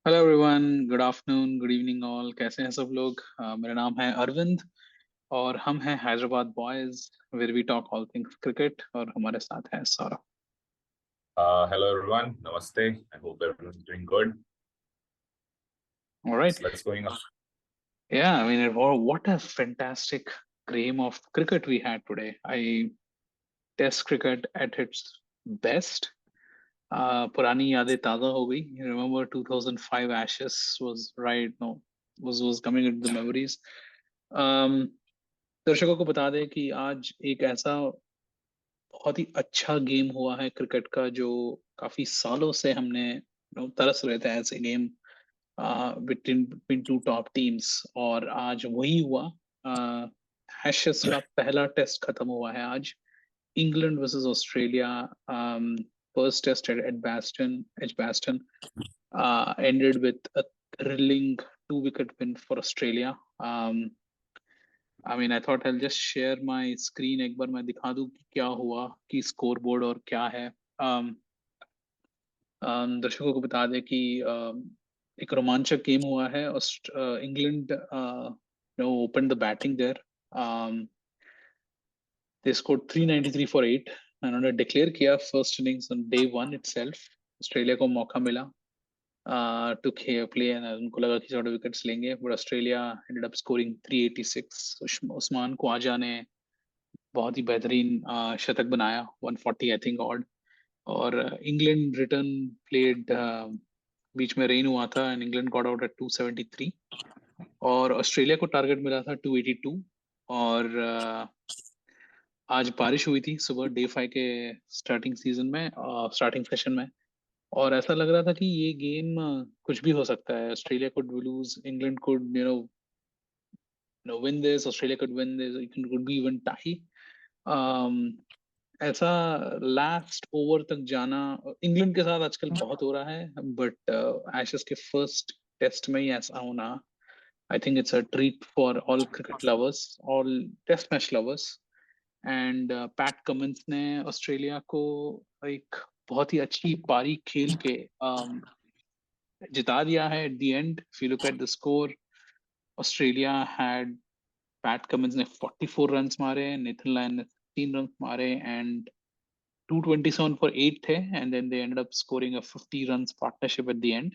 Hello everyone, good afternoon, good evening all. कैसे हैं सब लोग? मेरा नाम है अरविंद और हम हैं Hyderabad boys, where we talk all things cricket. और हमारे साथ है Saurabh. Hello everyone. Namaste. I hope everyone's doing good. Alright. So let's going on. Yeah I mean what a fantastic game of cricket we had today. I test cricket at its best. पुरानी यादें ताज़ा हो गई। Remember 2005 Ashes was right no was coming into the memories. दर्शकों को बता दें कि आज एक ऐसा बहुत ही अच्छा गेम हुआ है क्रिकेट का, जो काफी सालों से हमने तरस रहे थे ऐसे game between between two top teams. और आज वही हुआ। एशेस का पहला टेस्ट खत्म हुआ है आज। England versus Australia. First test at Edgbaston ended with a thrilling 2 wicket win for Australia. I mean, I thought I'll just share my screen एक बार मैं दिखा दूं कि क्या हुआ, कि स्कोर बोर्ड और क्या है। दर्शकों को बता दें कि एक रोमांचक गेम हुआ है। England open the batting there. They scored 393 for 8। उन्होंने डिक्लेयर किया first innings on day one itself. Australia को मौका मिला टू प्ले, उनको लगा कि 6 विकेट्स लेंगे, but Australia ended up scoring 386। Usman Khawaja ने बहुत ही बेहतरीन शतक बनाया, 140 आई थिंक ऑड। और इंग्लैंड रिटर्न प्लेड, बीच में रेन हुआ था and England got out at 273। और ऑस्ट्रेलिया को टारगेट मिला था 282। और आज बारिश हुई थी सुबह डे 5 के स्टार्टिंग सीजन में, स्टार्टिंग सेशन में। और ऐसा लग रहा था कि ये गेम कुछ भी हो सकता है। Australia could lose, England could win this, Australia could win this, it could be even tie. um, ऐसा लास्ट ओवर तक जाना इंग्लैंड के साथ आजकल बहुत हो रहा है, बट एशेस के फर्स्ट टेस्ट में ही ऐसा होना, I think it's a treat for all cricket lovers, all test match lovers. And Pat Cummins ने ऑस्ट्रेलिया को एक बहुत ही अच्छी पारी खेल के जिता दिया है। Eight the and, if you look at the score, Australia had, PAT Cummins ने 44 रन्स मारे, नेथन लायन ने 3 रन मारे एंड 227 for 8 थे। And then they ended up scoring a 50 runs partnership at the end.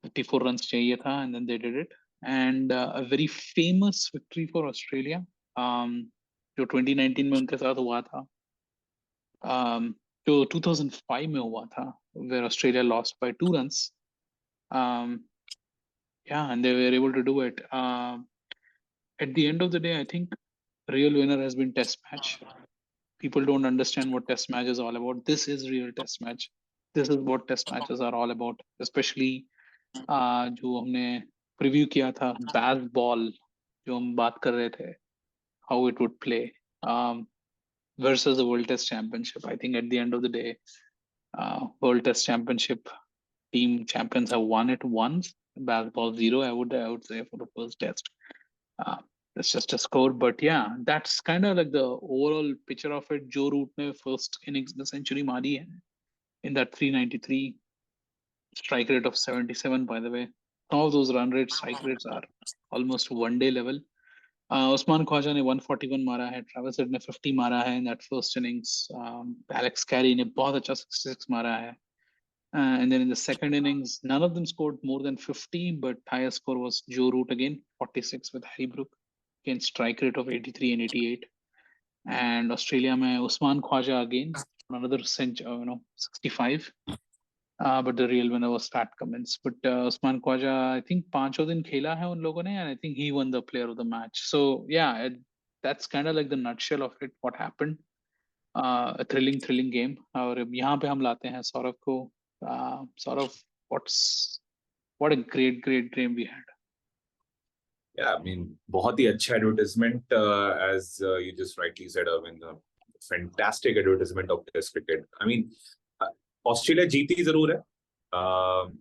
54 runs चाहिए था and then they did it. And a very famous victory for Australia, जो 2019 में उनके साथ हुआ था, जो 2005 में हुआ था, where Australia lost by 2 runs. Um, yeah, and they were able to do it. At the end of the day, I think real winner has been Test match. People don't understand what Test match is all about. This is real Test match. This is what Test matches are all about. Especially जो हमने preview किया था, Baz-ball, जो हम बात कर रहे थे, how it would play versus the World Test Championship. I think at the end of the day, World Test Championship team champions have won it once. Baz-ball 0, I would say, for the first test. Uh, that's just a score, but yeah, that's kind of like the overall picture of it. Joe Root ne first innings the century mari hai in that 393, strike rate of 77. By the way, some of those run rates, strike rates are almost one-day level. Usman Khwaja ने 141 मारा है, Travis Head ने 50 मारा है in that first innings. Alex Carey ने बहुत अच्छा 66 मारा है. And then in the second innings, none of them scored more than 50, but highest score was Joe Root again, 46 with Harry Brook, against strike rate of 83 and 88. And Australia में Usman Khwaja again, another 65. But the real winner was Pat Cummins. But Usman Khwaja, I think 5 दिन खेला है उन लोगों ने, and I think he won the player of the match. So yeah, that's kind of like the nutshell of it, what happened. A thrilling game. और यहाँ पे हम लाते हैं सौरभ को। Saurav, what a great game we had. Yeah, I mean, बहुत ही अच्छा advertisement, as you just rightly said, Arvind. Fantastic advertisement of Test cricket. I mean, Australia जीती जरूर है.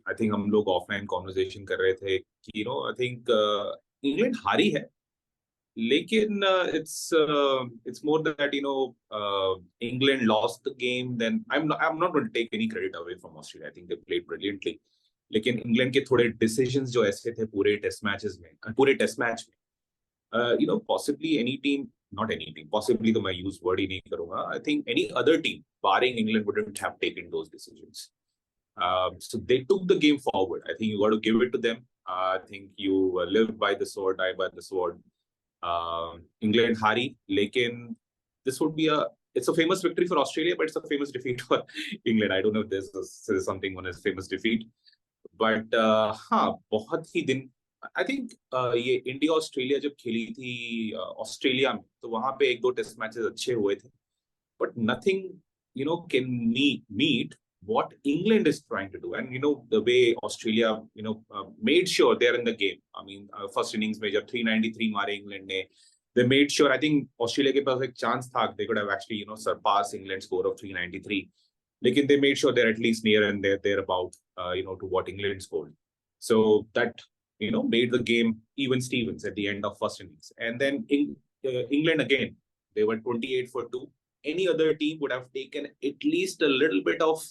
I think हम लोग ऑफलाइन कॉन्वर्सेशन कर रहे थे कि I think इंग्लैंड हारी है, लेकिन it's more that England lost the game. Then I'm not going to take any credit away from Australia. I think they played brilliantly. लेकिन इंग्लैंड के थोड़े डिसीजंस जो ऐसे थे पूरे टेस्ट मैचेस में, पूरे टेस्ट मैच में, possibly any team, not any team, possibly तो मैं यूज वर्ड ही नहीं करूंगा, I think any other team barring England wouldn't have taken those decisions. So they took the game forward. I think you got to give it to them. I think you live by the sword, die by the sword. England हारी, लेकिन this would be it's a famous victory for Australia, but it's a famous defeat for England. I don't know if there's something known as famous defeat, but हाँ, बहुत ही दिन, I think ये India Australia जब खेली थी Australia में, तो वहां पे एक दो टेस्ट मैचेस अच्छे हुए थे, but nothing, can meet what England is trying to do. And, the way Australia, made sure they're in the game. I mean, first innings में जब 393 मारे England ने, they made sure, I think Australia के पास एक chance था, they could have actually, surpassed England's score of 393. लेकिन they made sure they're at least near and they're about, to what England scored. So that, made the game even Stevens at the end of first innings. And then England again, they were 28 for 2. Any other team would have taken at least a little bit of,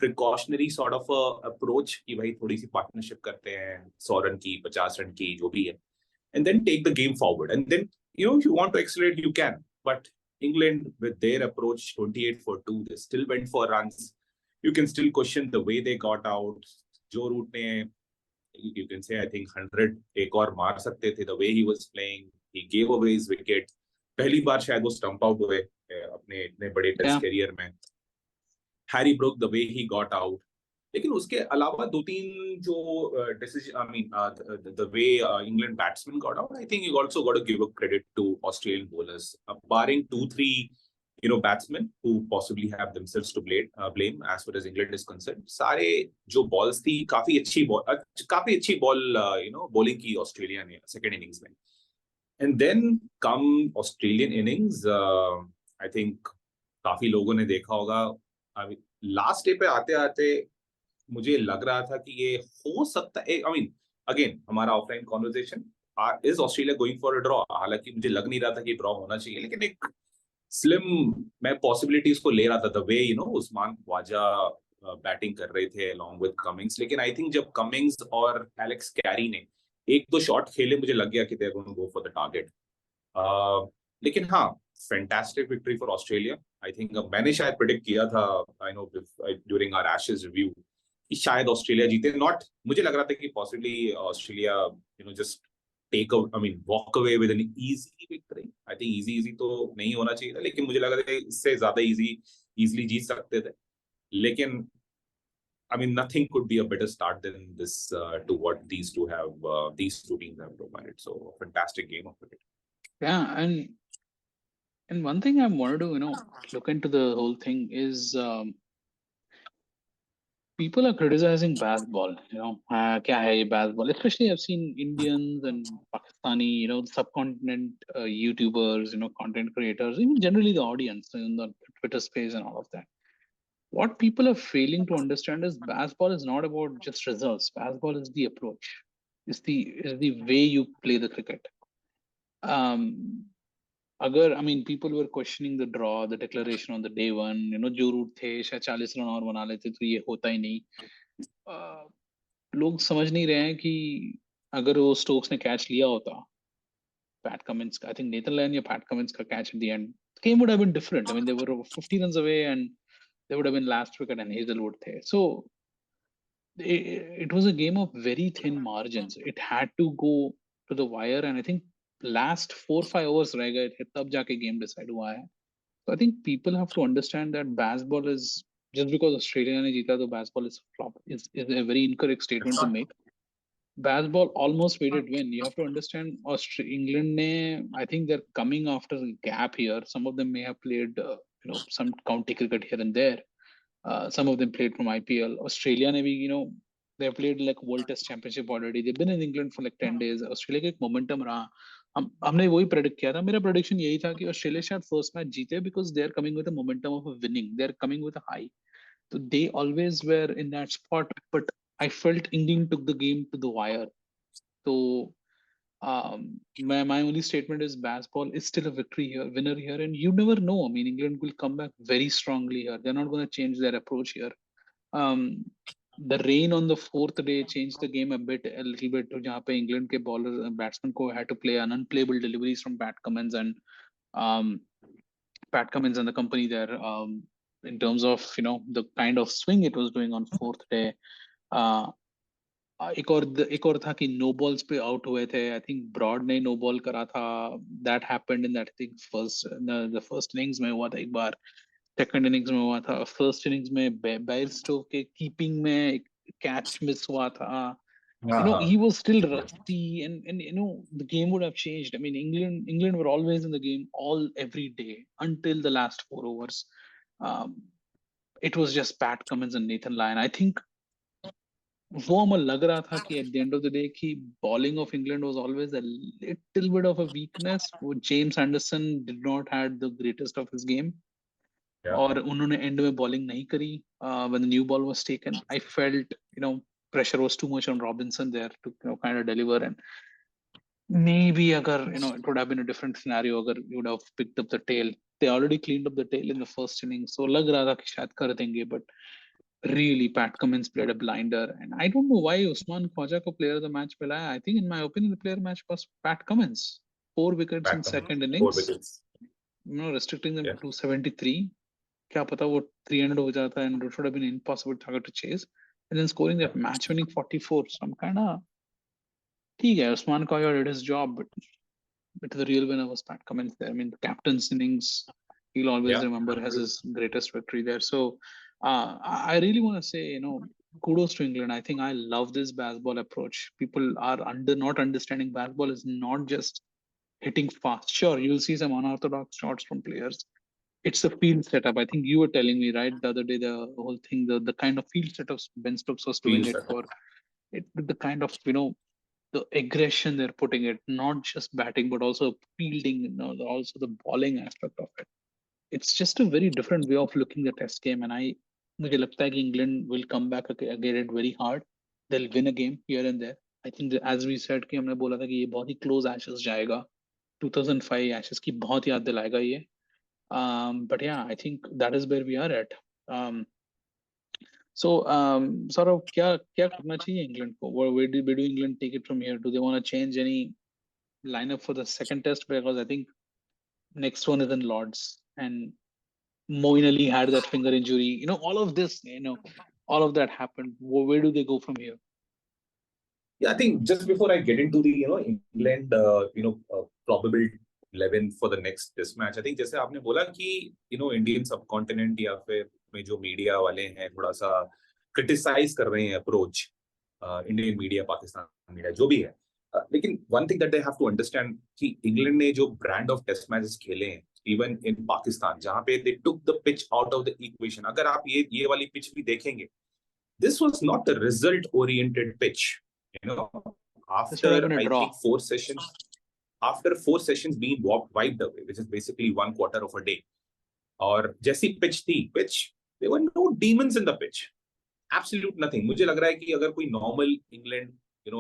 precautionary sort of a approach कि भाई थोड़ी सी partnership करते हैं, 100 run की, 50 run की, जो भी है, and then take the game forward. And then, if you want to accelerate, you can. But England, with their approach, 28 for 2, they still went for runs. You can still question the way they got out. Joe Root ने, you can say, I think 100 एक और मार सकते थे, the way he was playing. He gave away his wicket. पहली बार शायद वो stump out हुए अपने इतने बड़े टेस्ट करियर में. हैरी ब्रूक, द वे ही गॉट आउट. लेकिन उसके अलावा दो तीन जो decision, I mean the way England batsman got out, I think you also got to give a credit to Australian bowlers, barring 2-3 batsmen who possibly have themselves to blame as far as England is concerned. सारे जो balls थी, काफी अच्छी ball bowling की Australia ने second innings में. And then come Australian innings, I think काफी लोगों ने देखा होगा, लास्ट डे पे आते आते मुझे लग रहा था कि ये हो सकता है, आई मीन अगेन हमारा offline conversation, is Australia going for a draw, हालांकि मुझे लग नहीं रहा था कि ड्रॉ होना चाहिए, लेकिन एक स्लिम मैं पॉसिबिलिटीज को ले रहा था, the way Usman Khawaja batting कर रहे थे अलॉन्ग विद कमिंग्स. लेकिन आई थिंक जब कमिंग्स और एलेक्स कैरी ने एक दो शॉट खेले, मुझे लग गया कि they are going to go for the target. लेकिन हाँ, fantastic victory for Australia. I think मैंने शायद प्रेडिक्ट किया था, I know during our Ashes review, कि शायद ऑस्ट्रेलिया जीते. नॉट, मुझे लग रहा था कि possibly Australia just take I mean walk away with an easy victory. I think easy तो नहीं होना चाहिए था, लेकिन मुझे लगा था इससे ज्यादा इजीली जीत सकते थे. लेकिन I mean, nothing could be a better start than this to what these two teams have provided. So, a fantastic game of cricket. Yeah, and one thing I wanted to look into the whole thing is people are criticizing Baz-ball. क्या है ये Baz-ball? Especially I've seen Indians and Pakistani, subcontinent YouTubers, content creators, even generally the audience in the Twitter space and all of that. What people are failing to understand is Baz-ball is not about just results. Baz-ball is the approach. Is the way you play the cricket. I mean, people were questioning the draw, the declaration on the day one. जो root थे, शायद 40 run और बना लेते तो ये होता ही नहीं. लोग समझ नहीं रहे हैं कि अगर वो स्टोक्स ने कैच लिया होता, Pat Cummins, I think Nathan Lyon या Pat Cummins का catch at the end, the game would have been different. I mean, they were 50 runs away and they would have been last wicket and Hazelwood there. So it was a game of very thin margins. It had to go to the wire, and I think last 4-5 overs रह गए थे, तब जाके game decide हुआ है. So I think people have to understand that Baz-ball is, just because Australia ने जीता तो Baz-ball is flop, is a very incorrect statement to make. Baz-ball almost made it win. You have to understand, England ne, I think they're coming after a gap here. Some of them may have played some county cricket here and there. Some of them played from IPL. Australia ने भी they have played like World Test Championship already. They've been in England for like 10 days. Australia का एक momentum रहा. हमने वही predict किया था. मेरा prediction यही था कि Australia शायद first match जीते because they are coming with a momentum of a winning. They are coming with a high. So they always were in that spot, but I felt England took the game to the wire. So my only statement is Baz-ball is still a winner here, and you never know. I mean, England will come back very strongly here. They're not going to change their approach here. the rain on the fourth day changed the game a little bit. जहाँ पे England के bowler batsmen को had to play unplayable deliveries from um, Pat Cummins and the company there. In terms of the kind of swing it was doing on fourth day. Uh, एक और था कि no balls पे out हुए थे. I think broad ने no ball करा था. That happened in that think the first innings में हुआ था एक बार. सेकंड इनिंग्स में हुआ था. फर्स्ट इनिंग्स में बेयरस्टो के कीपिंग में एक कैच मिस हुआ था. हाँ He was still rusty, and the game would have changed. I mean, England were always in the game every day until the last 4 overs. um, it was just Pat Cummins and Nathan Lyon. I think वो हमें लग रहा था कि at the end of the day कि bowling of England was always a little bit of a weakness. वो James Anderson did not had the greatest of his game. yeah और उन्होंने end में bowling नहीं करी. When the new ball was taken, I felt pressure was too much on Robinson there to kind of deliver. And maybe agar it would have been a different scenario अगर you would have picked up the tail. They already cleaned up the tail in the first inning, so लग रहा था कि शायद कर देंगे. But really, Pat Cummins played a blinder, and I don't know why Usman Khwaja ko player of the match milaya. I think, in my opinion, the player of the match was Pat Cummins. 4 wickets in Pat Cummins, second 4 innings, wickets. restricting them Yeah. to 273. क्या पता वो 300 हो जाता, and it would have been impossible target to chase. And then scoring that match-winning 44. So I'm kind of, ठीक है, Usman Khwaja did his job, but the real winner was Pat Cummins there. I mean, the captain's innings, he'll always Yeah. remember as his greatest victory there. So I really want to say, kudos to England. I think I love this Baz-ball approach. People are not understanding Baz-ball is not just hitting fast. Sure, you'll see some unorthodox shots from players. It's a field setup. I think you were telling me, right, the other day, the whole thing, the kind of field setups Ben Stokes was doing Field it setup. for. It the kind of the aggression they're putting it, not just batting but also fielding, also the bowling aspect of it. It's just a very different way of looking at test game. And मुझे लगता है कि England will come back again it very hard. They'll win a game here and there. I think that, as we said, कि हमने बोला था कि ये बहुत ही close Ashes जाएगा. 2005 Ashes की बहुत याद दिलाएगा ये. But yeah, I think that is where we are at. So, sort of, क्या करना चाहिए England को? Where do England take it from here? Do they want to change any lineup for the second test? Because I think next one is in Lords, and Moeen Ali had that finger injury. All of this, all of that happened. Where do they go from here? Yeah, I think just before I get into the England probable 11 for the next test match, I think जैसे आपने बोला कि Indian subcontinent या फिर में जो media वाले हैं थोड़ा सा क्रिटिसाइज कर रहे हैं approach Indian media Pakistan media जो भी है. लेकिन one thing that they have to understand कि इंग्लैंड ने जो ब्रांड ऑफ टेस्ट मैचेस खेले हैं इवन इन पाकिस्तान जहां पे they took the pitch out of the equation. अगर आप ये वाली पिच भी देखेंगे, this was not a result oriented pitch. This would have After been a I draw. think 4 sessions, after 4 sessions being wiped away, which is basically 1/4 of a day, और जैसी pitch थी, there were no demons in the pitch, absolute nothing. मुझे लग रहा है कि अगर कोई normal England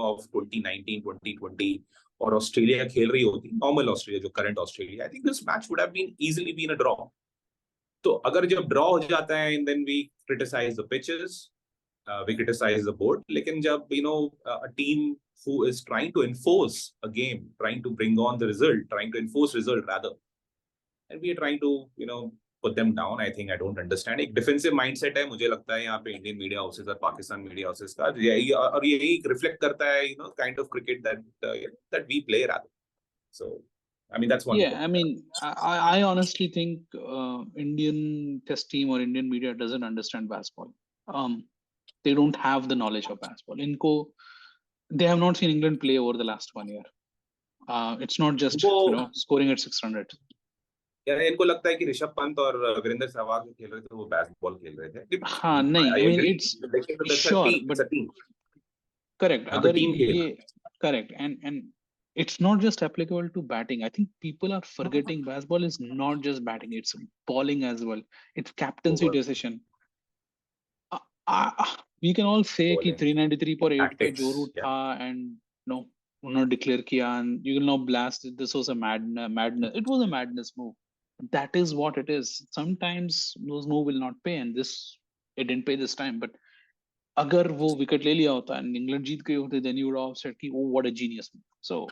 of 2019 2020 और ऑस्ट्रेलिया खेल रही होती, नॉर्मल ऑस्ट्रेलिया जो current Australia, I think this match would have been easily been a draw. तो अगर जब ड्रॉ हो जाता है and then we criticize the pitches, we criticize the board. लेकिन जब a team who is trying to enforce a game, trying to bring on the result, trying to enforce result rather, and we are trying to put them down, I think I don't understand. एक defensive mindset है मुझे लगता है यहाँ पे Indian media houses और Pakistan media houses का, और यही रिफ्लेक्ट करता है kind of cricket that we play rather. So I mean that's one Yeah, point. I mean, I honestly think Indian test team or Indian media doesn't understand Baz-ball. They don't have the knowledge of Baz-ball. They have not seen England play over the last 1 year. It's not just इनको scoring at 600. इनको लगता है कि ऋषभ पंत और वीरेंद्र सहवाग जो खेल रहे थे वो बैसबॉल खेल रहे थे. हाँ नहीं, I I mean, agree. it's लेकिन it's a sure, team, but it's a team. correct. यहाँ पे अगर टीम खेल. ये correct, and it's not just applicable to batting. I think people are forgetting Baz-ball is not just batting; it's bowling as well. It's captaincy decision. We can all say कि 393/8 पे जो root था and उन्होंने declare किया, and you will now blast it. This was a madness. It was a madness move. That is what it is. Sometimes those moves will not pay, and it didn't pay this time. But अगर वो wicket ले लिया होता and England जीत गए होते, then you would have said कि oh what a genius move. So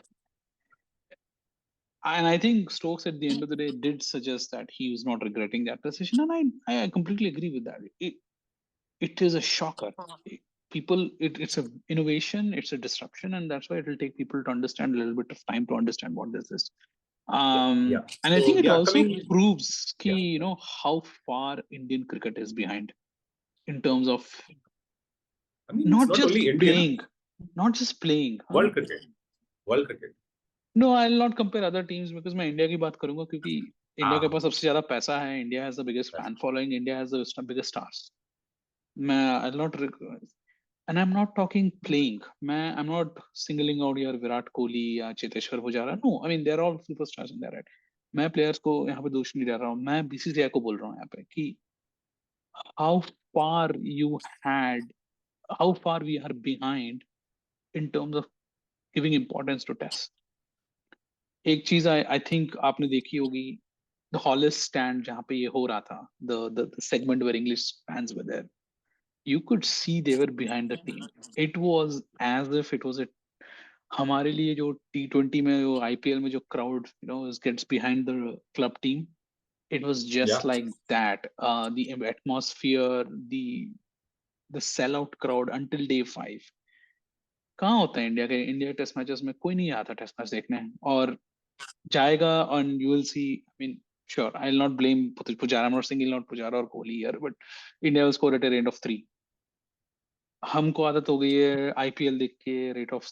and I think Stokes at the end of the day did suggest that he was not regretting that decision, and I completely agree with that. It is a shocker. People, it's a innovation, it's a disruption, and that's why it will take people to understand a little bit of time to understand what this is. Yeah. And I So think it yeah, also coming. proves ki, Yeah. you know, how far Indian cricket is behind in terms of I mean, it's not not just only Indian. playing, not just playing. Huh? World cricket. World cricket. No, I'll not compare other teams because मैं India की बात करूंगा क्योंकि India के Ah. पास सबसे ज्यादा पैसा है. India has the biggest fan following. India has the biggest stars. मैं I'll not and I'm not talking playing. I'm not singling out your Virat Kohli या Cheteshwar Pujara. No, I mean they're all superstars in their right. मैं players को यहाँ पे दोष नहीं दे रहा हूँ. मैं बीसीसीआई को बोल रहा हूँ यहाँ पे कि how far you had, how far we are behind in terms of giving importance to tests. एक चीज आई थिंक आपने देखी होगी, द हॉलेस्ट स्टैंड जहाँ पे ये हो रहा था, the segment where English fans were there, you could see they were behind the team. It was as if it was a, हमारे लिए जो T20 में जो आईपीएल में जो crowd gets behind the club team, it was just Yeah. like that. The atmosphere, the sellout crowd until day 5. कहाँ होता है इंडिया के, इंडिया टेस्ट मैचेस में कोई नहीं आता टेस्ट मैच देखने, और जाएगा and you will see. I mean, sure, I'll not blame Pujara. I'm not singling out Pujara or Kohli here, but India will score at a rate of 3. हमको आदत हो गई है आईपीएल देख के रेट ऑफ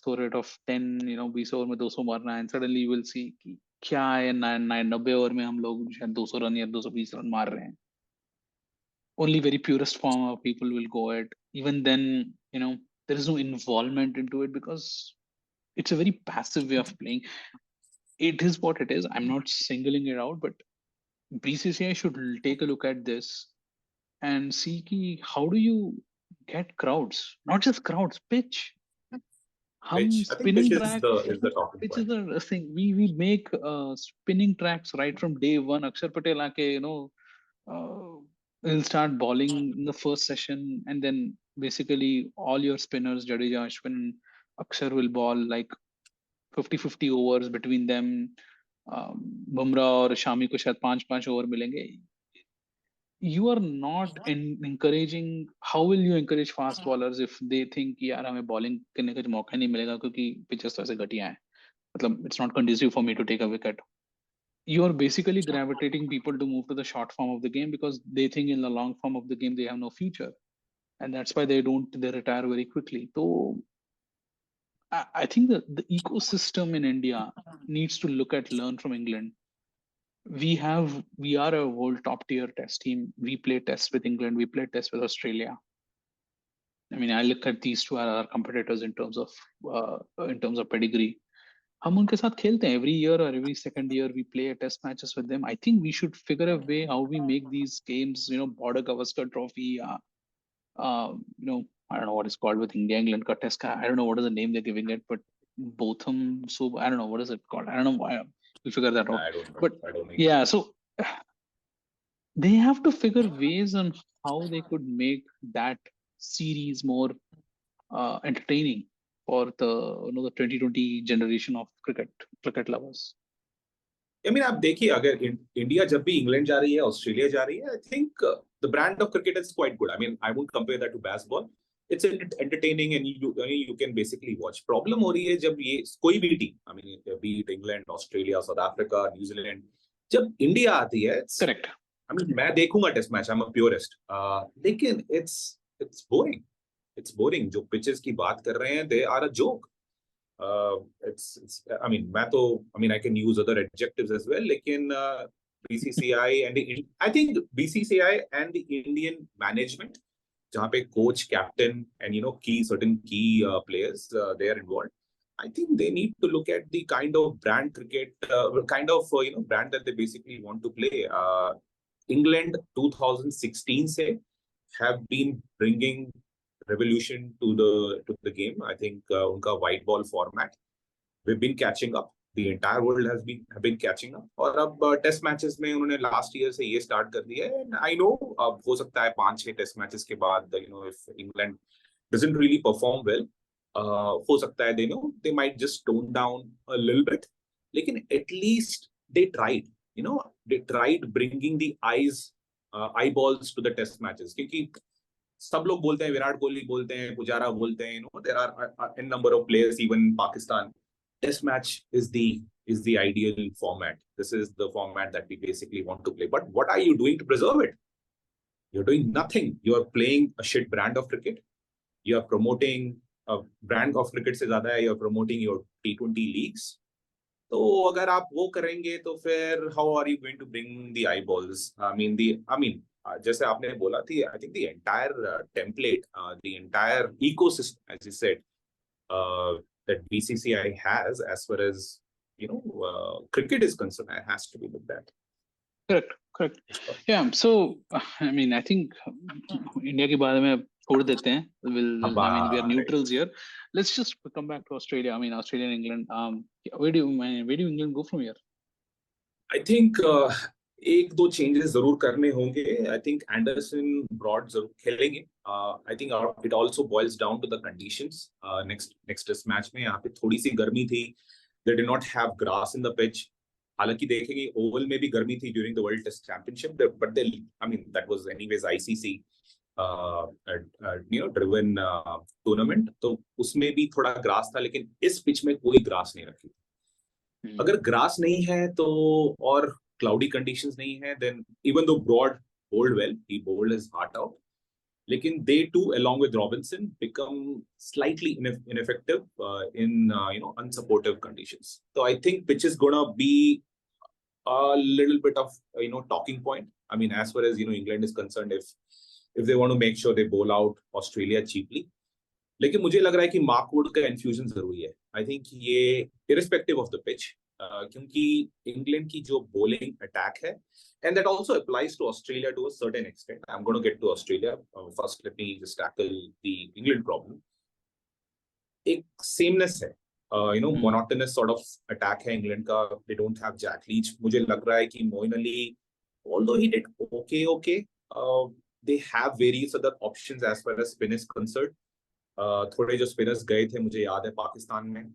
10, 20 ओवर में 200 मारना है, सडनली यू विल सी कि क्या है, 90 ओवर में हम लोग शायद 200 रन या 220 रन मार रहे हैं. Only very purest form of people will go at. Even then, there is no involvement into it because it's a very passive way of playing. It is what it is. I'm not singling it out, but BCCI should take a look at this and see ki, how do you get crowds, not just crowds, pitch. हम Pitch. I think spinning pitch is track, the talking pitch is point. the thing. We make spinning tracks right from day one. Akshar Patel aake, he'll start bowling in the first session, and then basically all your spinners, Jadeja, Ashwin, Akshar will bowl like 50-50 overs between them. Bumrah और शामी को शायद 5-5 over मिलेंगे. You are not encouraging. How will you encourage fast bowlers if they think कि यार हमें bowling करने का मौका नहीं मिलेगा क्योंकि pitches तो ऐसे घटिया हैं, मतलब it's not conducive for me to take a wicket. You are basically gravitating people to move to the short form of the game because they think in the long form of the game they have no future, and that's why they retire very quickly. So I think that the ecosystem in India needs to learn from England. We are a world top tier test team. We play tests with England, we play tests with Australia. I mean, I look at these two are our competitors in terms of pedigree. हम उनके साथ खेलते हैं every year or every second year we play test matches with them. I think we should figure a way how we make these games, border Gavaskar Trophy, I don't know what it's called with India England ka test. I don't know what is the name they're giving it, but Botham. So I don't know what is it called. I don't know why. We'll figure that out. I don't know. But I don't know. yeah, so they have to figure ways on how they could make that series more entertaining for the the 2020 generation of cricket lovers. I mean, आप देखिए अगर India जब भी England जा रही है, Australia जा रही है, I think the brand of cricket is quite good. I mean, I would compare that to Baz-ball. It's entertaining and you can basically watch. Problem हो रही है जब ये कोई भी team, I mean, be it England, Australia, South Africa, New Zealand, जब India आती है, Correct. I mean, मैं देखूंगा test match, I'm a purist, लेकिन it's boring. It's boring. जो पिचेस की बात कर रहे हैं, they are a joke. I mean, I can use other adjectives as well. लेकिन BCCI and I think BCCI and the Indian management, जहाँ पे coach, captain, and certain key players they are involved. I think they need to look at the kind of brand cricket, brand that they basically want to play. England 2016 से have been bringing revolution to the game. I think unka white ball format, we've been catching up. The entire world have been catching up. और अब test matches में उन्होंने last year से ये start कर दिया है. I know हो सकता है 5-6 टेस्ट मैचेस के बाद if England doesn't really perform well. हो सकता है they might just tone down a little bit. लेकिन at least they tried. They tried bringing the eyeballs to the test matches. क्योंकि सब लोग बोलते हैं, विराट कोहली बोलते हैं, पुजारा बोलते हैं, there are n number of players even in Pakistan. Test match is the ideal format. This is the format that we basically want to play. But what are you doing to preserve it? You're doing nothing. You're playing a shit brand of cricket. You're promoting a brand of cricket से ज़्यादा है, you're promoting your T20 leagues. तो अगर आप वो करेंगे तो फिर how are you going to bring the eyeballs? जैसे आपने बोला थी, I think the entire template, the entire ecosystem, as you said, that BCCI has as far as cricket is concerned, it has to be looked at. Correct. Yeah. So I mean, I think India के बारे में छोड़ देते हैं. I mean, we are neutrals here. Let's just come back to Australia. I mean, Australia and England. Where do England go from here? I think एक दो changes जरूर करने होंगे. I think Anderson Broad जरूर खेलेंगे. I think it also boils down to the conditions. Next test match में यहाँ पे थोड़ी सी गर्मी थी. They did not have grass in the pitch. हालांकि देखेंगे ओवल में भी गर्मी थी during the World Test Championship, but that was anyways ICC driven tournament, तो उसमें भी थोड़ा ग्रास था, लेकिन इस पिच में कोई ग्रास नहीं रखी. अगर ग्रास नहीं है तो और क्लाउडी कंडीशंस नहीं है, then even though Broad bowled well, he bowled his heart out, लेकिन they too along with Robinson become slightly ineffective in unsupportive conditions. So I think pitch is gonna be a little bit of talking point. I mean, as far as England is concerned, if they want to make sure they bowl out Australia cheaply. लेकिन मुझे लग रहा है कि Mark Wood का infusion जरूरी है. I think ये irrespective of the pitch, क्योंकि इंग्लैंड की जो bowling attack है, and that also applies to Australia to a certain extent. I'm going to get to Australia. First, let me just tackle the England problem. एक sameness है, monotonous sort of attack है England का. They don't have Jack Leach. मुझे लग रहा है कि Moin Ali, although he did okay, they have various other options as far as spin is concerned. थोड़े जो spinners गए थे, मुझे याद है पाकिस्तान में,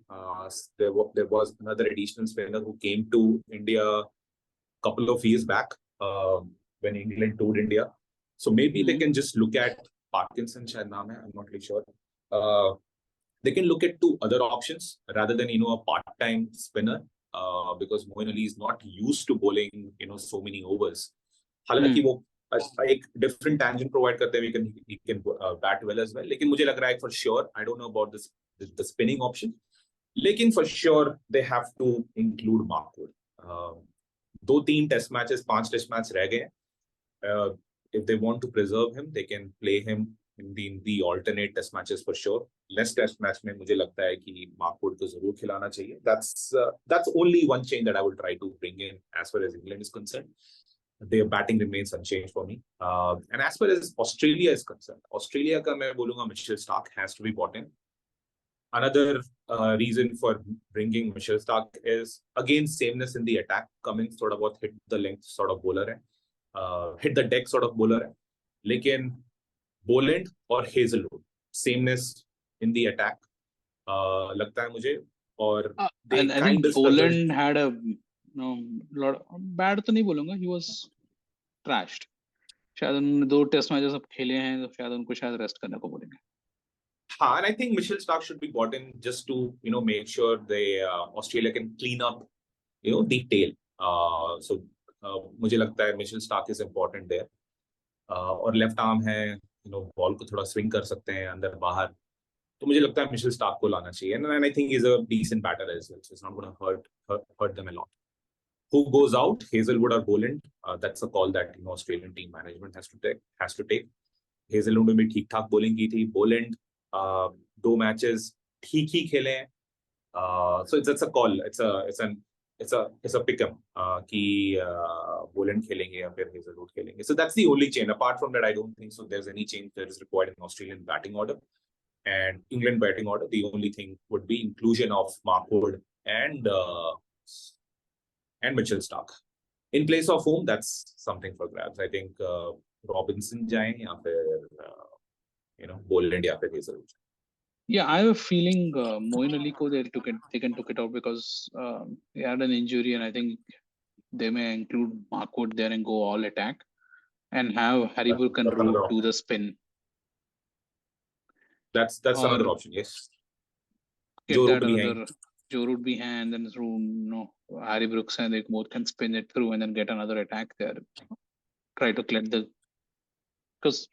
there was another additional spinner who came to India couple of years back when England toured India. So maybe they can just look at Parkinson, शायद नाम है, I'm not really sure. They can look at two other options rather than a part-time spinner, because Moeen Ali is not used to bowling so many overs. हालांकि वो एक different tangent provide करते हैं, he can bat well as well. लेकिन मुझे लग रहा है for sure, I don't know about the spinning option, लेकिन for sure they have to include Markwood. 2-3 test matches, 5 test matches रह गए. If they want to preserve him, they can play him in the alternate test matches for sure. Less test match में मुझे लगता है कि Markwood को जरूर खिलाना चाहिए. That's only one change that I will try to bring in as far as England is concerned. Their batting remains unchanged for me. And as far as Australia is concerned, Australia का मैं बोलूँगा Mitchell Starc has to be brought in. Another reason for bringing Mitchell Starc is again sameness in the attack. Cummins थोड़ा बहुत hit the length sort of bowler है, hit the deck sort of bowler है. लेकिन Boland और Hazelwood sameness in the attack लगता है मुझे. और I think Boland had a lot bad तो नहीं बोलूँगा, he was trashed. शायद उन्होंने 2 टेस्ट मैचेस अब खेले हैं, तो शायद उनको शायद रेस्ट करने को बोलेंगे. And I think Mitchell Starc should be brought in just to make sure they Australia can clean up the tail. So मुझे लगता है Mitchell Starc is important there. और लेफ्ट आर्म है, बॉल को थोड़ा स्विंग कर सकते हैं अंदर बाहर, तो मुझे लगता है Mitchell Starc को लाना चाहिए. And I think he's a decent batter as well, so it's not going to hurt them a lot. Who goes out, Hazelwood or Boland? That's a call that Australian team management has to take. Hazelwood ने भी ठीक ठाक bowling की थी. Boland 2 matches ठीक ही खेले हैं. So it's a call. It's a pick'em कि Boland खेलेंगे या फिर Hazelwood खेलेंगे. So that's the only change. Apart from that, I don't think so there's any change that is required in Australian batting order and England batting order. The only thing would be inclusion of Markwood and Mitchell Starc. In place of whom, that's something for grabs. I think Robinson जाएं या फिर बोल India पे जरूर. Yeah, I have a feeling Moin Ali ko they can took it out because he had an injury, and I think they may include Markwood there and go all attack and have Harry Brook and That's Root another do option. the spin. That's Or another option. Yes. get Joe that Root भी हैं. another Joe Root behind, and then through Harry Brooks, and they both can spin it through and then get another attack there. Try to collect the, because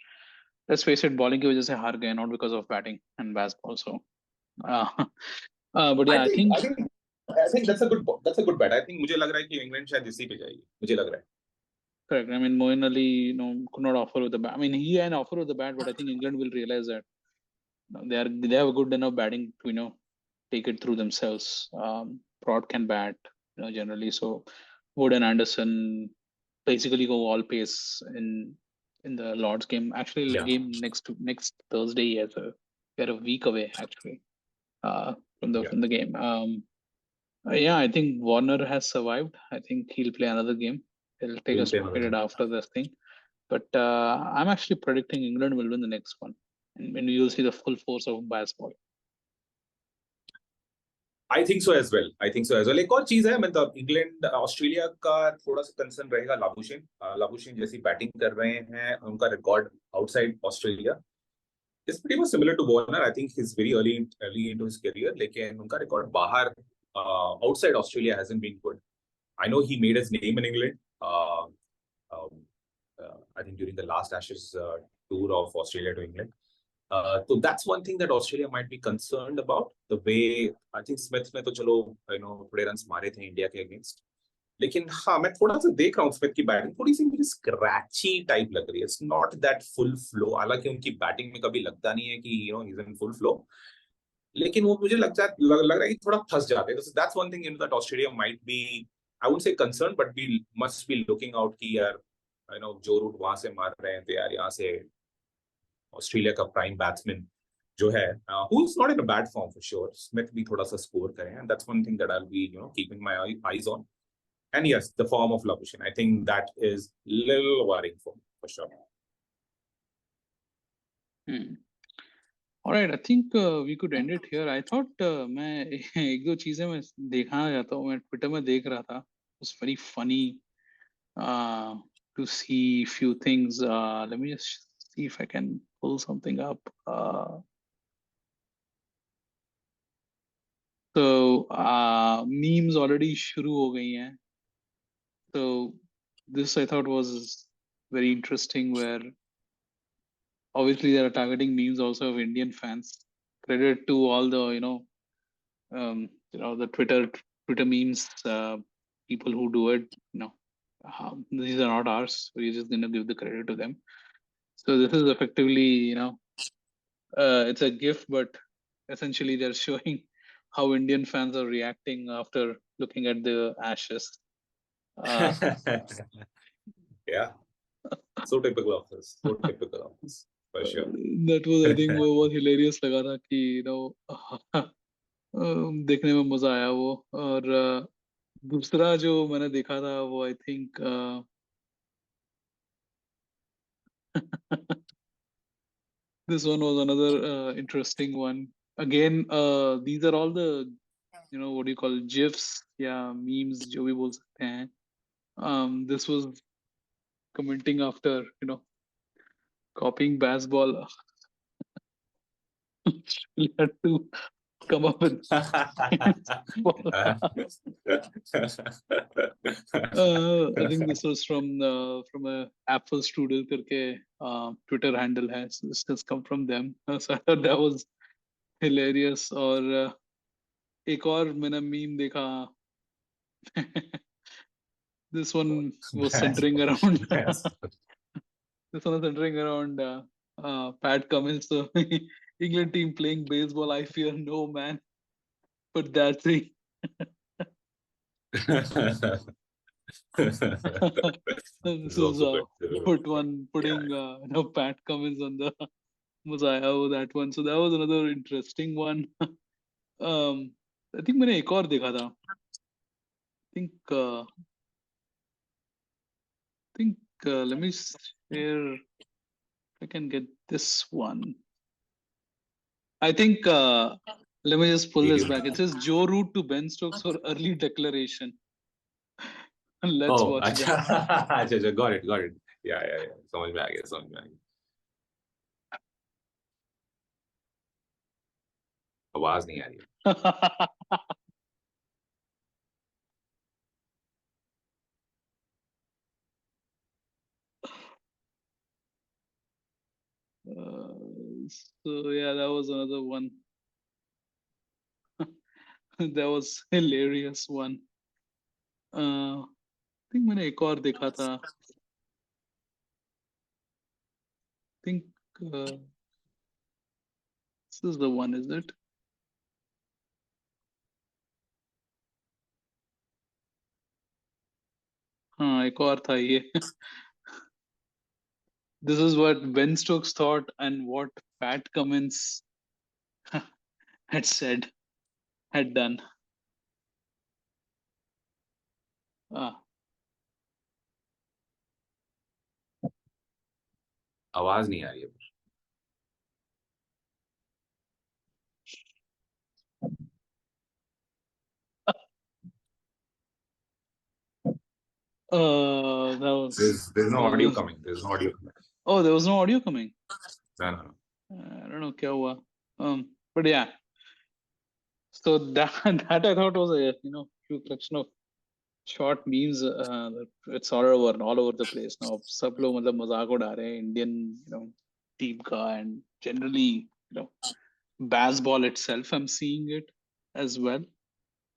let's face it, bowling की वजह से हार गए, not because of batting and Baz-ball. So, uh, but I yeah, I think think I think I think that's a good bet. I think मुझे लग रहा है कि इंग्लैंड शायद इसी पे जाएगी. मुझे लग रहा है. correct. I mean, Moin Ali, could not offer with the bat. I mean, he had an offer with the bat, but I think England will realize that they have a good enough batting to take it through themselves. Prod can bat, generally. So Wood and Anderson basically go all pace in the Lord's game. Actually, the Yeah. game next Thursday. Yes, we're a week away actually from the Yeah. from the game. Yeah, I think Warner has survived. I think he'll play another game. He'll take a He'll play stock another at it game. after this thing. But I'm actually predicting England will win the next one, and you'll see the full force of Baz-ball. I think so as well. I think so as well. एक और चीज है, मतलब England Australia का थोड़ा सा concern रहेगा. Labuschagne जैसी बैटिंग कर रहे हैं, उनका record outside Australia is pretty much similar to Warner. I think he's very early into his career. लेकिन उनका रिकॉर्ड बाहर outside Australia hasn't been good. I know he made his name in England. Um, I think during the last Ashes tour of Australia to England. So that's one thing that Australia might be concerned about. The way I think Smith ने तो चलो थोड़े runs मारे थे India के against. लेकिन हाँ, मैं थोड़ा सा देख रहा हूँ स्मिथ की बैटिंग, थोड़ी सी मुझे स्क्रैची टाइप लग रही है. It's not that full flow. हालांकि उनकी बैटिंग में कभी लगता नहीं है कि he is in full flow, लेकिन वो मुझे लग रहा है कि थोड़ा फंस जाते हैं. That's one thing that Australia might be, I would say concern, but we must be looking out कि यार जो रूट वहां से मार रहे हैं तो यार यहाँ से ऑस्ट्रेलिया का प्राइम बैट्समैन जो है, who is not in a bad form for sure, Smith भी थोड़ा सा स्कोर करें. And that's one thing that I will be keeping my eyes on. And yes, the form of Labuschagne, I think that is little worrying for sure. All right, I think we could end it here. I thought मैं एक दो चीजें मैं देखना चाहता हूँ. मैं Twitter में देख रहा था. It's very funny to see few things. Let me just see if I can pull something up. So memes already शुरू हो गई हैं. So this I thought was very interesting, where obviously they are targeting memes also of Indian fans. Credit to all the the Twitter memes, people who do it. These are not ours. We're just gonna give the credit to them. So this is effectively it's a gift, but essentially they're showing how Indian fans are reacting after looking at the Ashes. Yeah, so typical of this. So typical of this, for sure. That was, I think, वो बहुत hilarious लगा था कि देखने में मजा आया वो. और दूसरा जो मैंने देखा था वो I think this one was another interesting one. Again, these are all the what do you call gifs, yeah, memes जो भी बोल सकते हैं. This was commenting after copying Baz-ball. We had to come up with I think this was from a Apple Strudel करके Twitter handle है. So this has come from them. So I thought that was hilarious. और एक और मैंने meme देखा. This one was centering around this one was centering around Pat Cummins. So England team playing baseball. I fear no man, but that's it. This is putting Pat Cummins on the Mosiah, that one. So that was another interesting one. I think मैंने एक और देखा था. I think let me share if I can get this one. I think let me just pull this Video. back. It says Joe Root to Ben Stokes for early declaration. Let's Oh, watch अच्छा that. अच्छा अच्छा, got it, got it. Yeah, yeah, yeah. समझ में आ गया, समझ में आ गया. आवाज नहीं आ रही है. So yeah, that was another one. That was hilarious one. I think मैंने एक और देखा था. I think this is the one, is it? हाँ, एक और था ये. This is what Ben Stokes thought and what Pat Cummins had said, had done. आवाज नहीं आ रही है. That was. There's no audio coming. There's no audio coming. Oh, there was no audio coming. No, no, no. I don't know क्या हुआ. But yeah. So that I thought was a few collection of short memes. It's all over the place now. सब लोग मतलब मजाक उड़ा रहे हैं Indian team का, and generally Baz-ball itself. I'm seeing it as well.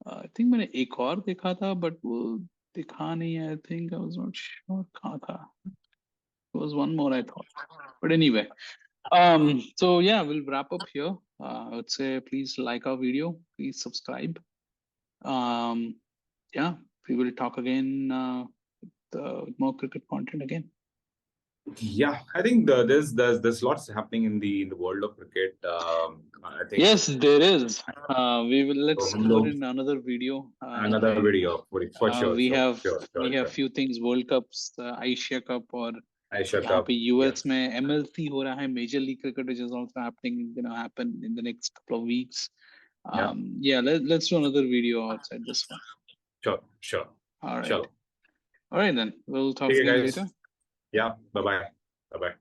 I think मैंने एक और देखा था, but वो दिखा नहीं है. I think I was not sure कहाँ था. There was one more I thought, but anyway. So yeah, we'll wrap up here. I would say please like our video, please subscribe. Yeah, we will talk again with more cricket content again. Yeah, I think there's lots happening in the world of cricket. I think Yes, there is. Let's So, cover in another video. another video for sure. We have Sure. few things. World Cups, Asia Cup, और Asia यहाँ Cup. पे US में MLC हो रहा है, Major League Cricket, which is also happening. Happen in the next couple of weeks. Yeah, let's do another video outside this one. Sure. All right. Sure. All right then. We'll talk Okay, again guys. later. Yeah. Bye.